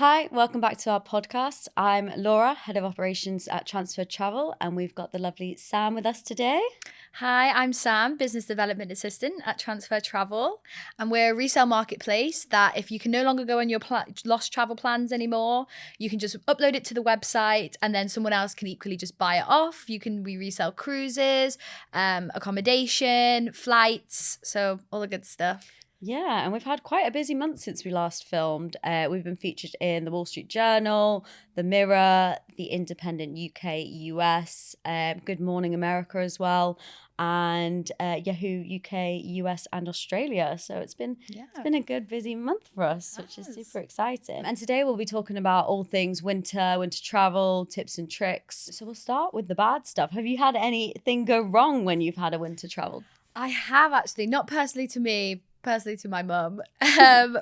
Hi, welcome back to our podcast. I'm Laura, Head of Operations at Transfer Travel, and we've got the lovely Sam with us today. Hi, I'm Sam, Business Development Assistant at Transfer Travel, and we're a resale marketplace that if you can no longer go on your lost travel plans anymore, you can just upload it to the website and then someone else can equally just buy it off. We resell cruises, accommodation, flights, so all the good stuff. Yeah, and we've had quite a busy month since we last filmed. We've been featured in the Wall Street Journal, the Mirror, the Independent UK, US, Good Morning America as well, and Yahoo UK, US, and Australia. So it's been a good busy month for us, which is super exciting. And today we'll be talking about all things winter travel, tips and tricks. So we'll start with the bad stuff. Have you had anything go wrong when you've had a winter travel? I have actually, not personally to me, personally to my mum,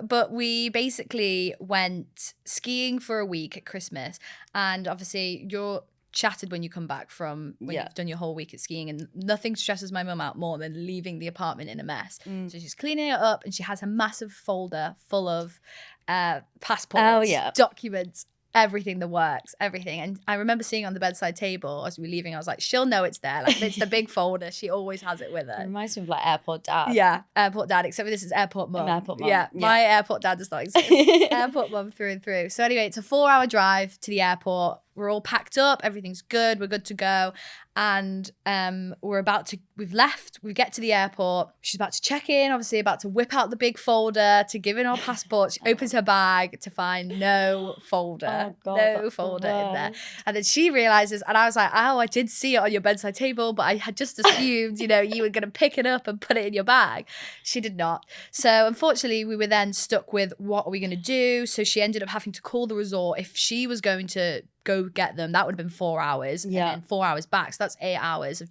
but we basically went skiing for a week at Christmas, and obviously you're shattered when you come back from when you've done your whole week at skiing, and nothing stresses my mum out more than leaving the apartment in a mess. So she's cleaning it up and she has a massive folder full of passports, documents, everything, the works, everything. And I remember seeing on the bedside table as we were leaving, I was like, she'll know it's there. Like, it's the big folder. She always has it with her. It reminds me of like airport dad. Yeah, airport dad, except for this is airport mum. Airport mum. Yeah, my airport dad does not exist. Airport mum through and through. So anyway, it's a 4-hour drive to the airport. We're all packed up. Everything's good. We're good to go. And we've left. We get to the airport. She's about to check in, obviously about to whip out the big folder to give in our passports. She opens her bag to find no folder. No folder in there. And then she realizes, and I was like, oh, I did see it on your bedside table, but I had just assumed, you were going to pick it up and put it in your bag. She did not. So unfortunately, we were then stuck with what are we going to do? So she ended up having to call the resort. If she was going to go get them, that would have been 4 hours, and then 4 hours back, so that's 8 hours of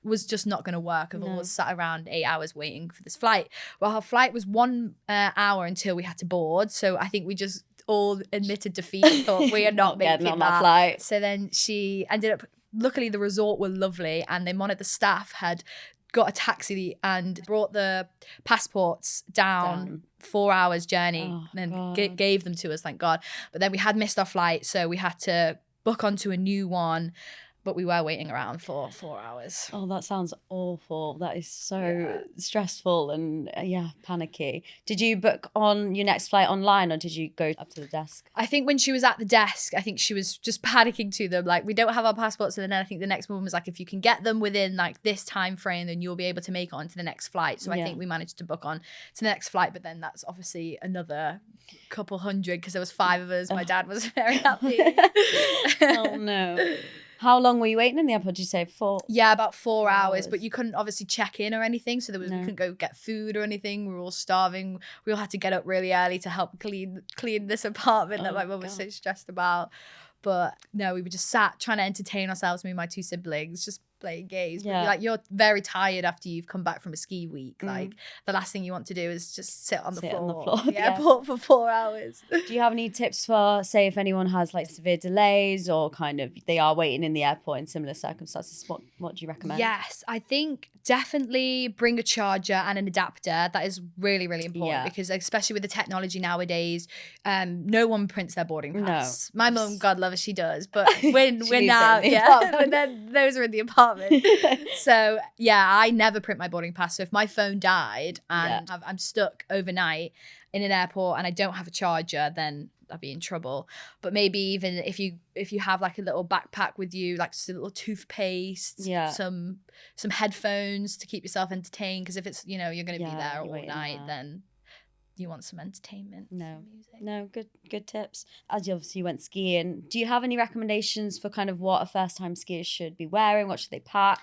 was just not going to work. I've always sat around 8 hours waiting for this flight. Well, our flight was 1 hour until we had to board, so I think we just all admitted defeat and thought we are not making on that flight. So then she ended up, luckily the resort were lovely, and then one of the staff had got a taxi and brought the passports down 4 hours journey and gave them to us, thank God. But then we had missed our flight, so we had to book onto a new one, but we were waiting around for 4 hours. Oh, that sounds awful. That is so stressful and panicky. Did you book on your next flight online, or did you go up to the desk? I think when she was at the desk, I think she was just panicking to them, like, we don't have our passports. And then I think the next woman was like, if you can get them within like this time frame, then you'll be able to make it onto the next flight. So I think we managed to book on to the next flight, but then that's obviously another couple hundred because there was 5 of us. My dad was very happy. Oh no. How long were you waiting in the airport? Did you say 4? Yeah, about 4 hours. But you couldn't obviously check in or anything. So we couldn't go get food or anything. We were all starving. We all had to get up really early to help clean this apartment that my mum was so stressed about. But no, we were just sat trying to entertain ourselves, me and my 2 siblings, just playing games. But you're very tired after you've come back from a ski week. Like, the last thing you want to do is just sit on the floor at the airport for 4 hours. Do you have any tips for, say, if anyone has like severe delays or kind of they are waiting in the airport in similar circumstances? What do you recommend? Yes, I think definitely bring a charger and an adapter. That is really, really important because especially with the technology nowadays, no one prints their boarding pass. My mum, God love her, she does. But when we're now, but then those are in the apartment. So I never print my boarding pass. So if my phone died and I'm stuck overnight in an airport and I don't have a charger, then I'd be in trouble. But maybe even if you have like a little backpack with you, like just a little toothpaste, some headphones to keep yourself entertained, because if it's you're going to be there all night, then you want some entertainment. No, good tips. As you obviously went skiing, do you have any recommendations for kind of what a first time skier should be wearing? What should they pack?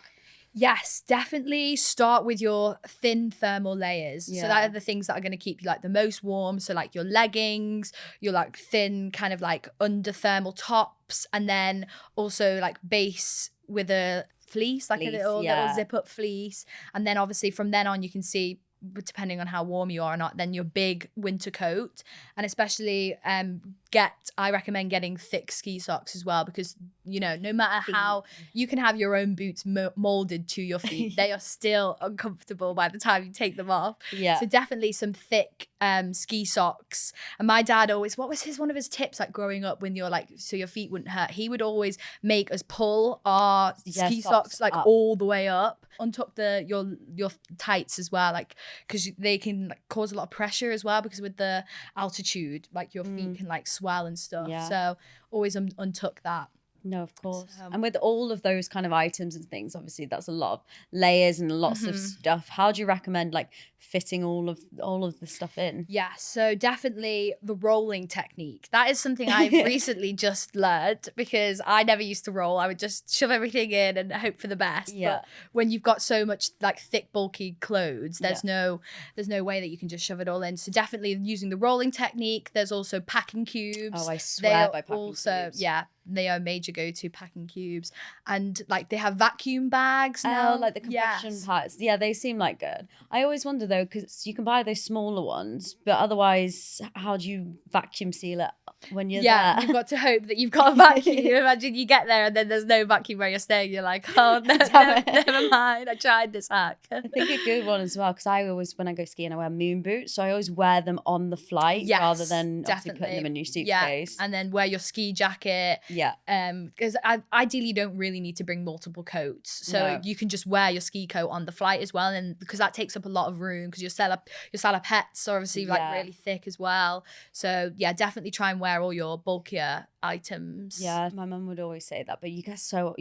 Yes, definitely start with your thin thermal layers. So that are the things that are going to keep you like the most warm. So like your leggings, your like thin kind of like under thermal tops, and then also like base with a fleece, like a little zip up fleece. And then obviously from then on you can see depending on how warm you are or not, then your big winter coat. And especially I recommend getting thick ski socks as well, because no matter how you can have your own boots molded to your feet, they are still uncomfortable by the time you take them off. Yeah. So definitely some thick ski socks. And my dad always, what was one of his tips, like growing up, when you're like, so your feet wouldn't hurt, he would always make us pull our ski socks like up. all the way up, untuck your tights as well, like, because they can like cause a lot of pressure as well, because with the altitude, like your feet can like swell and stuff. Yeah. So always untuck that. No, of course. And with all of those kind of items and things, obviously that's a lot of layers and lots of stuff. How do you recommend like fitting all of the stuff in? Yeah, so definitely the rolling technique. That is something I've recently just learned, because I never used to roll. I would just shove everything in and hope for the best. Yeah. But when you've got so much like thick, bulky clothes, there's no way that you can just shove it all in. So definitely using the rolling technique. There's also packing cubes. Oh, I swear by packing cubes. Yeah, they are major go-to packing cubes. And like they have vacuum bags now. Oh, like the compression parts. Yeah, they seem like good. I always wonder though, because you can buy those smaller ones, but otherwise, how do you vacuum seal it when you're there? You've got to hope that you've got a vacuum. Imagine you get there and then there's no vacuum where you're staying. You're like, oh, no, never mind. I tried this hack. I think a good one as well, because I always, when I go skiing, I wear moon boots. So I always wear them on the flight rather than obviously putting them in your suitcase. Yeah, and then wear your ski jacket. Yeah. Because ideally you don't really need to bring multiple coats. So you can just wear your ski coat on the flight as well. And because that takes up a lot of room, because your salopettes are obviously like really thick as well. So yeah, definitely try and wear all your bulkier items. Yeah, my mum would always say that, but you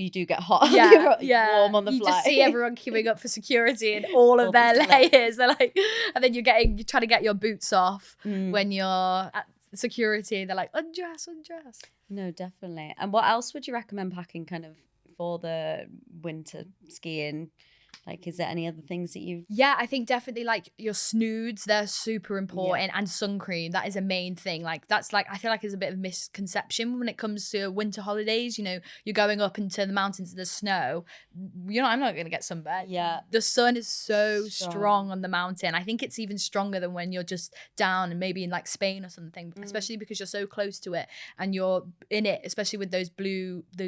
do get hot. Yeah, warm on the flight. You just see everyone queuing up for security and all of their layers. They're like, and then you're trying to get your boots off when you're at security. They're like, undress. No, definitely. And what else would you recommend packing kind of for the winter skiing? Like, is there any other things that you've... Yeah, I think definitely like your snoods, they're super important. And sun cream, that is a main thing. Like that's like, I feel like it's a bit of a misconception when it comes to winter holidays. You're going up into the mountains in the snow. I'm not going to get sunburned. Yeah. The sun is so strong on the mountain. I think it's even stronger than when you're just down and maybe in like Spain or something, especially because you're so close to it and you're in it, especially with those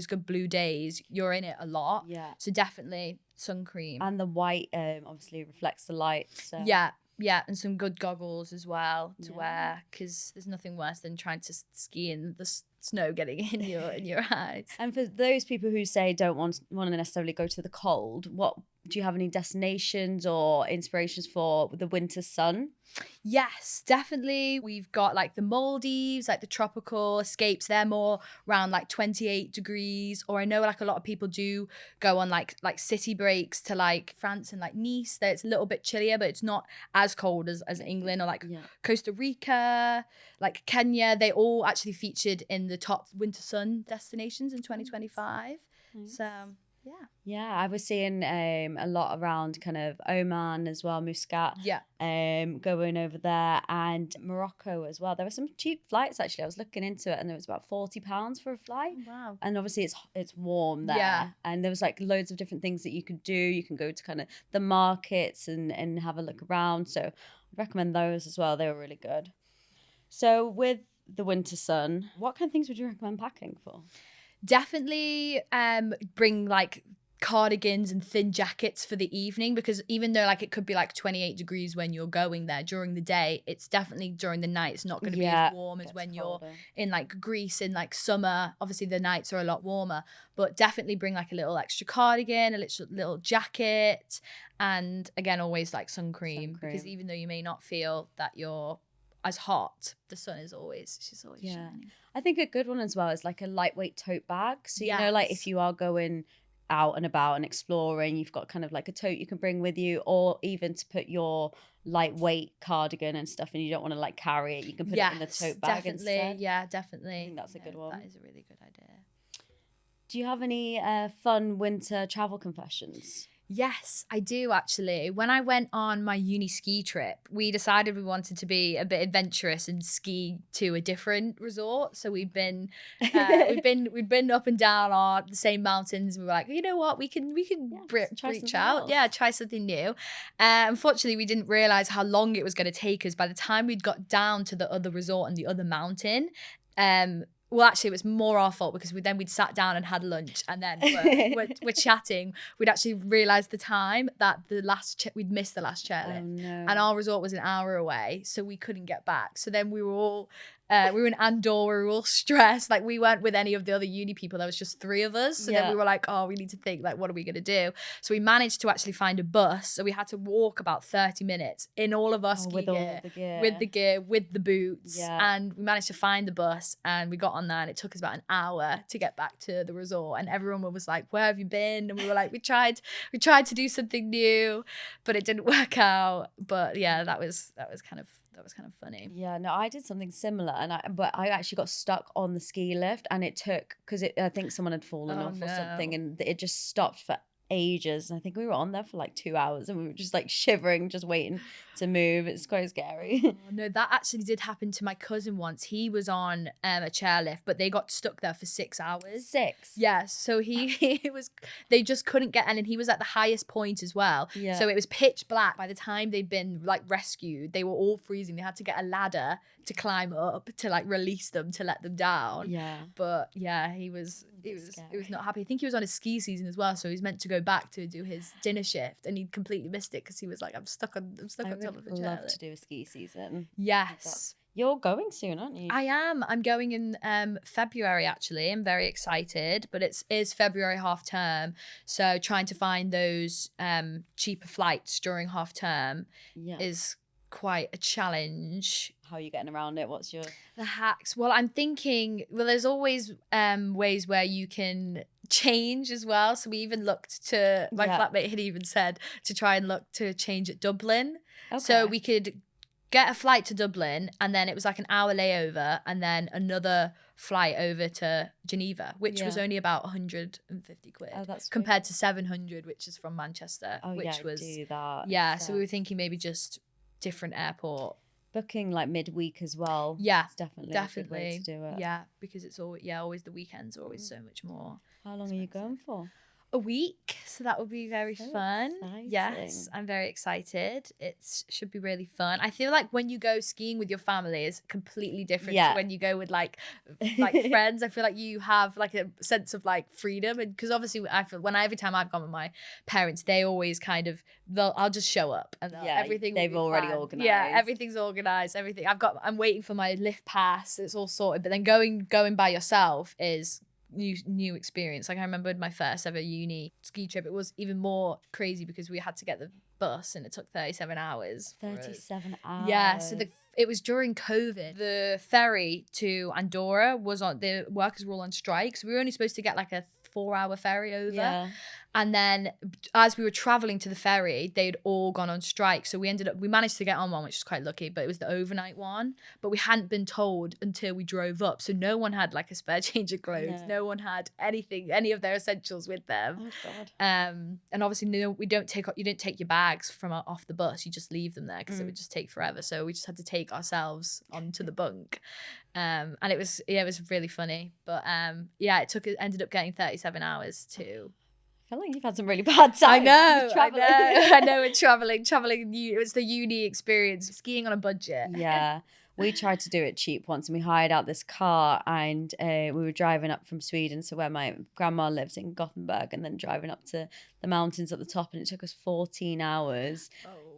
good blue days, you're in it a lot. Yeah. So definitely sun cream. And the white obviously reflects the light. So. Yeah, and some good goggles as well to wear, because there's nothing worse than trying to ski in the snow getting in your eyes. And for those people who say don't want to necessarily go to the cold, what do you have any destinations or inspirations for the winter sun? Yes, definitely. We've got like the Maldives, like the tropical escapes. They're more around like 28 degrees. Or I know like a lot of people do go on like city breaks to like France and like Nice. It's a little bit chillier, but it's not as cold as England, or like Costa Rica, like Kenya. They all actually featured in the top winter sun destinations in 2025. Nice. So yeah, I was seeing a lot around kind of Oman as well, Muscat. Yeah. Going over there, and Morocco as well. There were some cheap flights actually. I was looking into it, and it was about £40 for a flight. Oh, wow. And obviously it's warm there. Yeah. And there was like loads of different things that you could do. You can go to kind of the markets and have a look around. So I'd recommend those as well. They were really good. So with the winter sun, what kind of things would you recommend packing for? Definitely bring like cardigans and thin jackets for the evening, because even though like it could be like 28 degrees when you're going there during the day, it's definitely during the night it's not going to be as warm as when you're in like Greece in like summer. Obviously the nights are a lot warmer, but definitely bring like a little extra cardigan, a little jacket, and again always like sun cream, because even though you may not feel that you're as hot, the sun is always shining. I think a good one as well is like a lightweight tote bag. So like if you are going out and about and exploring, you've got kind of like a tote you can bring with you, or even to put your lightweight cardigan and stuff, and you don't want to like carry it, you can put it in the tote bag instead. Yeah, definitely. I think that's a good one. That is a really good idea. Do you have any fun winter travel confessions? Yes, I do actually. When I went on my uni ski trip, we decided we wanted to be a bit adventurous and ski to a different resort. So we've been up and down the same mountains. We were like, you know what, we can Try reach something out, yeah, else. try something new. Unfortunately, we didn't realize how long it was going to take us. By the time we'd got down to the other resort and the other mountain, well, actually, it was more our fault because we'd sat down and had lunch, and then we're chatting. We'd actually realised the time that we'd missed the last chairlift, Oh no. and our resort was an hour away, so we couldn't get back. So then we were all. We were in Andorra, we were all stressed. Like, we weren't with any of the other uni people. There was just 3 of us. So then Yeah. we were like, oh, we need to think, like, what are we going to do? So we managed to actually find a bus. So we had to walk about 30 minutes in all of our ski With gear, all the gear. with the gear, with the boots. Yeah. And we managed to find the bus, and we got on there, and it took us about an hour to get back to the resort. And everyone was like, where have you been? And we were like, we tried to do something new, but it didn't work out. But yeah, that was kind of funny. Yeah, no, I did something similar, but I actually got stuck on the ski lift, and it took, because I think someone had fallen off or something, and it just stopped for ages. And I think we were on there for like 2 hours, and we were just like shivering, just waiting to move. It's quite scary. Oh, no, that actually did happen to my cousin once. He was on a chairlift, but they got stuck there for 6 hours. 6. Yes, so they just couldn't get in, and he was at the highest point as well. Yeah. So it was pitch black. By the time they'd been like rescued, they were all freezing. They had to get a ladder to climb up to like release them, to let them down. Yeah. But yeah, he was not happy. I think he was on his ski season as well, so he was meant to go back to do his dinner shift, and he completely missed it because he was like, I'm stuck on top of a I'd love chair. to do a ski season. Yes. You're going soon, aren't you? I am. I'm going in February, actually. I'm very excited, but it is February half term. So trying to find those cheaper flights during half term is quite a challenge. How are you getting around it? What's the hacks? Well, I'm thinking, there's always ways where you can change as well. So we even looked to, my flatmate had even said to try and look to change at Dublin. Okay. So we could get a flight to Dublin, and then it was like an hour layover, and then another flight over to Geneva, which was only about 150 quid. Oh, that's compared to 700, which is from Manchester. Oh, which was do that. Yeah, so we were thinking maybe just different airport. Booking like midweek as well. Yeah, it's definitely a good way to do it. Yeah, because it's always the weekends are always so much more. How long are you going for? A week, so that will be very fun. Exciting. Yes, I'm very excited. It should be really fun. I feel like when you go skiing with your family is completely different to when you go with like friends. I feel like you have like a sense of like freedom, and because obviously I feel every time I've gone with my parents, they always kind of I'll just show up, and everything they've already organized. Yeah, everything's organized. Everything I'm waiting for my lift pass. It's all sorted. But then going by yourself is new experience. Like, I remember my first ever uni ski trip, it was even more crazy because we had to get the bus, and it took 37 hours. 37 hours. Yeah, so it was during COVID. The ferry to Andorra was on, the workers were all on strike, so we were only supposed to get like a 4-hour ferry over. And then as we were traveling to the ferry, they'd all gone on strike. So we managed to get on one, which was quite lucky, but it was the overnight one. But we hadn't been told until we drove up. So no one had like a spare change of clothes. No one had any of their essentials with them. Oh God. And obviously you don't take your bags from off the bus. You just leave them there because it would just take forever. So we just had to take ourselves onto the bunk. And it was really funny. But it ended up getting 37 hours too. I feel like you've had some really bad times. I know. We're traveling. It was the uni experience, skiing on a budget. Yeah. We tried to do it cheap once, and we hired out this car, and we were driving up from Sweden, so where my grandma lives in Gothenburg, and then driving up to the mountains at the top, and it took us 14 hours.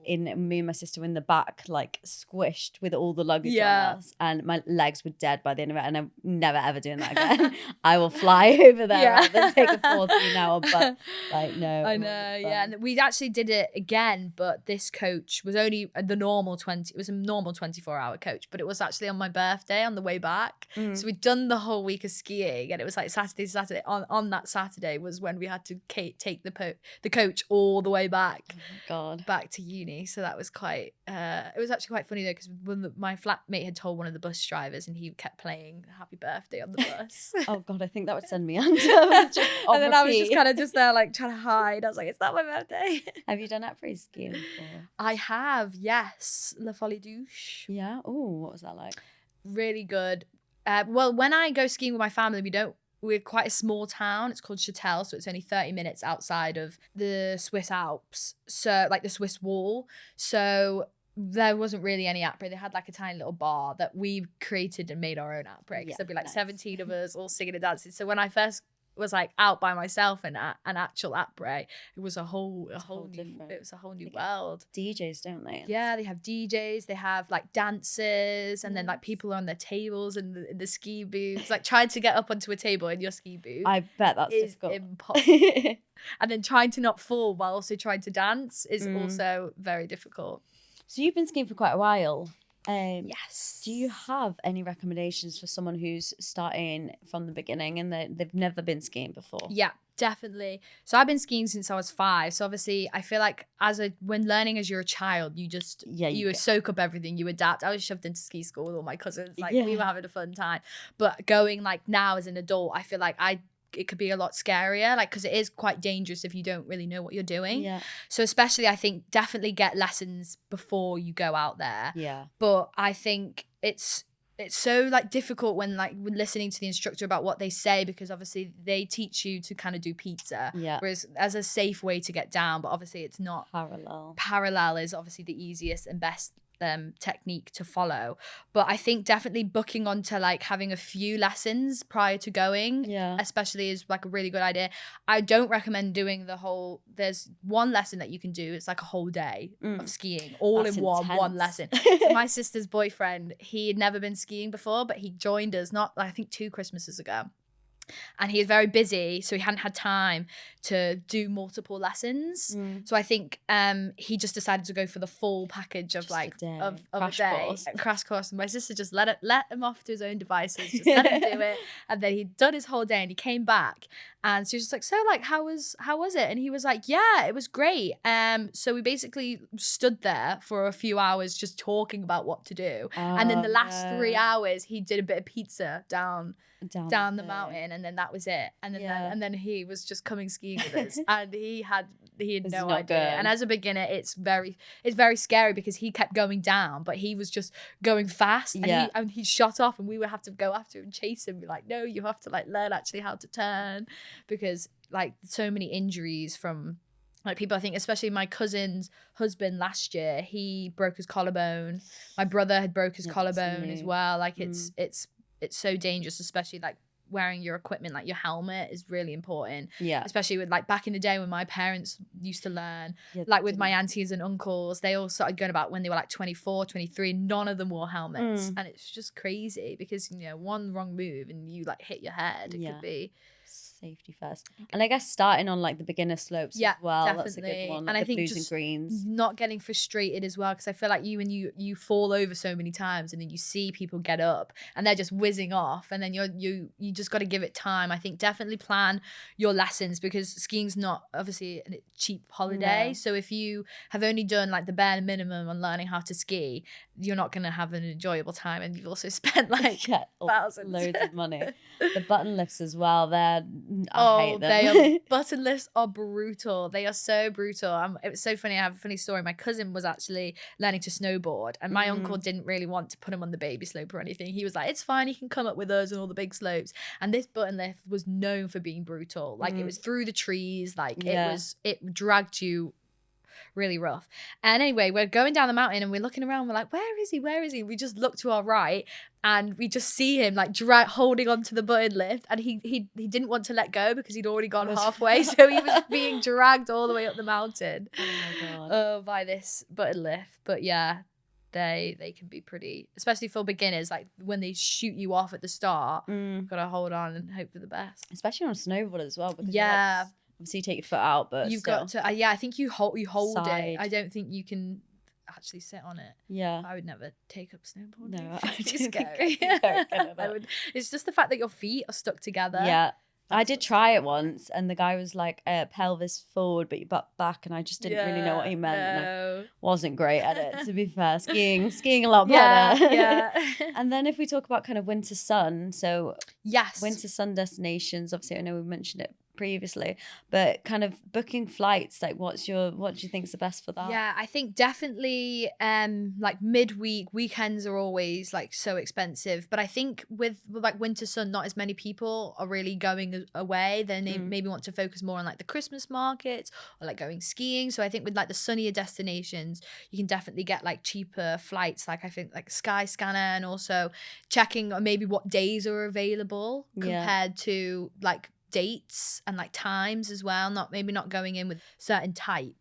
Me and my sister were in the back, like squished with all the luggage on us, and my legs were dead by the end of it, and I'm never ever doing that again. I will fly over there rather than take a 14-hour, but like, no. I know, and we actually did it again, but this coach was only the normal 20, it was a normal 24-hour coach, but it was actually on my birthday on the way back. So we'd done the whole week of skiing, and it was like Saturday. On that Saturday was when we had to take the coach all the way back. Oh, God. Back to uni. me. So that was quite, it was actually quite funny though, because when my flatmate had told one of the bus drivers and he kept playing Happy Birthday on the bus. Oh God, I think that would send me under. Just on And then I was just repeat. kind of just there like trying to hide. I was like, it's not my birthday. Have you done après skiing before? I have, yes. La Folie Douche. Yeah. Oh, what was that like? Really good. Well, when I go skiing with my family, we're quite a small town. It's called Châtel, so it's only 30 minutes outside of the Swiss Alps, so like the Swiss wall. So there wasn't really any après. They had like a tiny little bar that we created and made our own après. Because there'd be like nice. 17 of us all singing and dancing. So when I first was like out by myself in an actual après, it was a whole new world. DJs, don't they? Yeah, they have DJs, they have like dancers, and then like people are on their tables in the ski booths, like trying to get up onto a table in your ski booth. I bet that's is difficult. impossible. And then trying to not fall while also trying to dance is also very difficult. So you've been skiing for quite a while. Yes. Do you have any recommendations for someone who's starting from the beginning and they've never been skiing before? Yeah, definitely. So I've been skiing since I was 5. So obviously I feel like when learning as you're a child, you just, you soak up everything, you adapt. I was shoved into ski school with all my cousins. Like we were having a fun time. But going like now as an adult, I feel like it could be a lot scarier, like, because it is quite dangerous if you don't really know what you're doing. Yeah. So especially I think definitely get lessons before you go out there. Yeah. But I think it's so like difficult when listening to the instructor about what they say, because obviously they teach you to kind of do pizza. Yeah. Whereas as a safe way to get down, but obviously it's not parallel. Parallel is obviously the easiest and best technique to follow. But I think definitely booking onto like having a few lessons prior to going, especially, is like a really good idea. I don't recommend doing there's one lesson that you can do. It's like a whole day of skiing all in one lesson. So my sister's boyfriend, he had never been skiing before, but he joined us I think 2 Christmases ago. And he was very busy, so he hadn't had time to do multiple lessons. So I think he just decided to go for the full package of a day, crash course. And my sister just let him off to his own devices, just let him do it. And then he'd done his whole day, and he came back, and she was just like, "So, like, how was it?" And he was like, "Yeah, it was great." So we basically stood there for a few hours just talking about what to do, and then the last 3 hours he did a bit of pizza down the mountain, and then that was it. And then and then he was just coming skiing with us, and he had no idea. Good. And as a beginner, it's very scary because he kept going down, but he was just going fast, and he shot off, and we would have to go after him and chase him, be like, "No, you have to like learn actually how to turn," because like so many injuries from like people. I think especially my cousin's husband last year, he broke his collarbone. My brother had broke his collarbone as well. Like it's so dangerous, especially like wearing your equipment, like your helmet is really important. Yeah. Especially with like back in the day when my parents used to learn, like with my aunties and uncles, they all started going about when they were like 24, 23, none of them wore helmets. And it's just crazy because, you know, one wrong move and you like hit your head. It could be safety first. And I guess starting on like the beginner slopes as well. Definitely. That's a good one. Like and I think blues just and greens. Not getting frustrated as well, because I feel like you fall over so many times, and then you see people get up and they're just whizzing off, and then you just got to give it time. I think definitely plan your lessons, because skiing's not obviously a cheap holiday. So if you have only done like the bare minimum on learning how to ski, you're not going to have an enjoyable time, and you've also spent like thousands, loads of money. The button lifts as well, I hate them. Button lifts are brutal. They are so brutal. It was so funny. I have a funny story. My cousin was actually learning to snowboard, and my uncle didn't really want to put him on the baby slope or anything. He was like, "It's fine, he can come up with us on all the big slopes." And this button lift was known for being brutal. Like it was through the trees. Like it dragged you really rough. And anyway, we're going down the mountain and we're looking around, we're like, where is he, we just look to our right and we just see him like holding onto the button lift, and he didn't want to let go because he'd already gone halfway, so he was being dragged all the way up the mountain by this button lift. But yeah, they can be pretty, especially for beginners, like when they shoot you off at the start, gotta hold on and hope for the best, especially on a snowboard as well, because obviously you take your foot out, but you've got to I think you hold it. I don't think you can actually sit on it. I would never take up snowboarding. No, it's scary. It's just the fact that your feet are stuck together. I did try it once, and the guy was like, pelvis forward, but your butt back, and I just didn't really know what he meant, and I wasn't great at it, to be fair. Skiing a lot better. Yeah. And then if we talk about kind of winter sun, so Yes. winter sun destinations, obviously I know we've mentioned it previously, but kind of booking flights, like what do you think is the best for that? Yeah, I think definitely like midweek weekends are always like so expensive, but I think with like winter sun, not as many people are really going away. Then they maybe want to focus more on like the Christmas markets or like going skiing. So I think with like the sunnier destinations, you can definitely get like cheaper flights, like I think like Skyscanner, and also checking on maybe what days are available compared to like dates and like times as well. Not going in with certain type.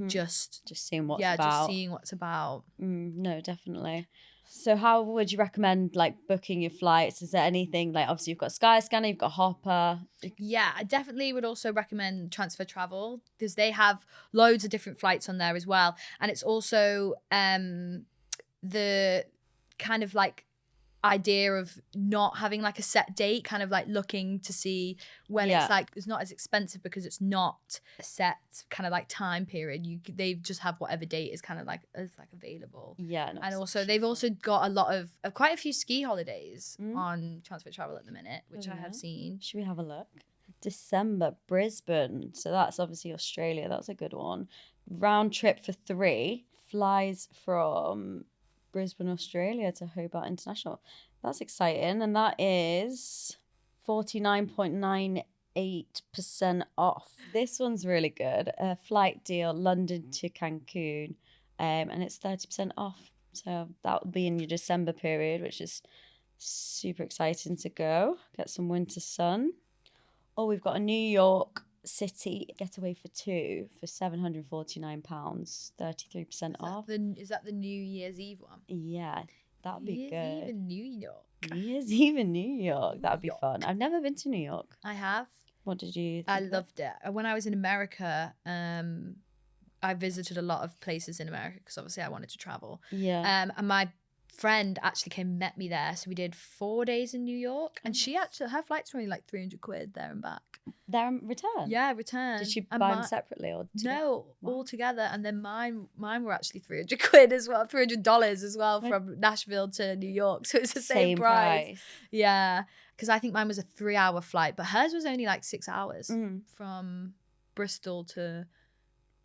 Just seeing what's about. Just seeing what's about. No, definitely. So how would you recommend like booking your flights? Is there anything like, obviously you've got Skyscanner, you've got Hopper? Yeah, I definitely would also recommend Transfer Travel because they have loads of different flights on there as well. And it's also the kind of like idea of not having like a set date, kind of like looking to see when it's like it's not as expensive because it's not a set kind of like time period. They just have whatever date is kind of like available. And also they've also got a lot of quite a few ski holidays on Transfer Travel at the minute, which I have seen. Should we have a look? December, Brisbane. So that's obviously Australia. That's a good one. Round trip for 3 flies from Brisbane, Australia to Hobart International. That's exciting. And that is 49.98% off. This one's really good. A flight deal, London to Cancun. And it's 30% off. So that would be in your December period, which is super exciting to go. Get some winter sun. Oh, we've got a New York City getaway for 2 for £749, 33% off. Is that the New Year's Eve one? Yeah, that'd be good. New Year's Eve in New York. New Year's Eve in New York. That'd be fun. I've never been to New York. I have. What did you think? I loved it. When I was in America, I visited a lot of places in America because obviously I wanted to travel. Yeah. And my friend actually came and met me there, so we did 4 days in New York, and her flights were only like £300 there and back. There and return? Yeah, return. Did she buy them separately or together? No, all together. And then mine were actually £300 as well, $300 as well from Nashville to New York. So it's the same price. Yeah, because I think mine was a 3-hour flight, but hers was only like 6 hours from Bristol to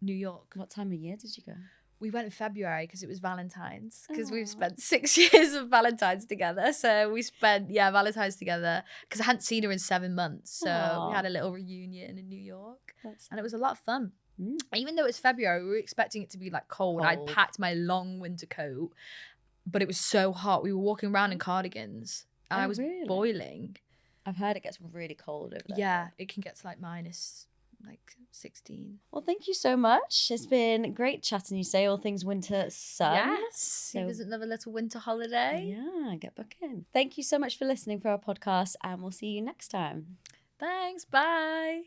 New York. What time of year did you go? We went in February because it was Valentine's, because we've spent 6 years of Valentine's together. So we spent, Valentine's together because I hadn't seen her in 7 months. So we had a little reunion in New York and it was a lot of fun. Even though it's February, we were expecting it to be like cold. I'd packed my long winter coat, but it was so hot. We were walking around in cardigans and I was boiling. I've heard it gets really cold over there. Yeah, it can get to like minus 16. Well, thank you so much. It's been great chatting you today, all things winter sun. Yes. Who doesn't love a little winter holiday? Yeah, get booking. Thank you so much for listening for our podcast, and we'll see you next time. Thanks. Bye.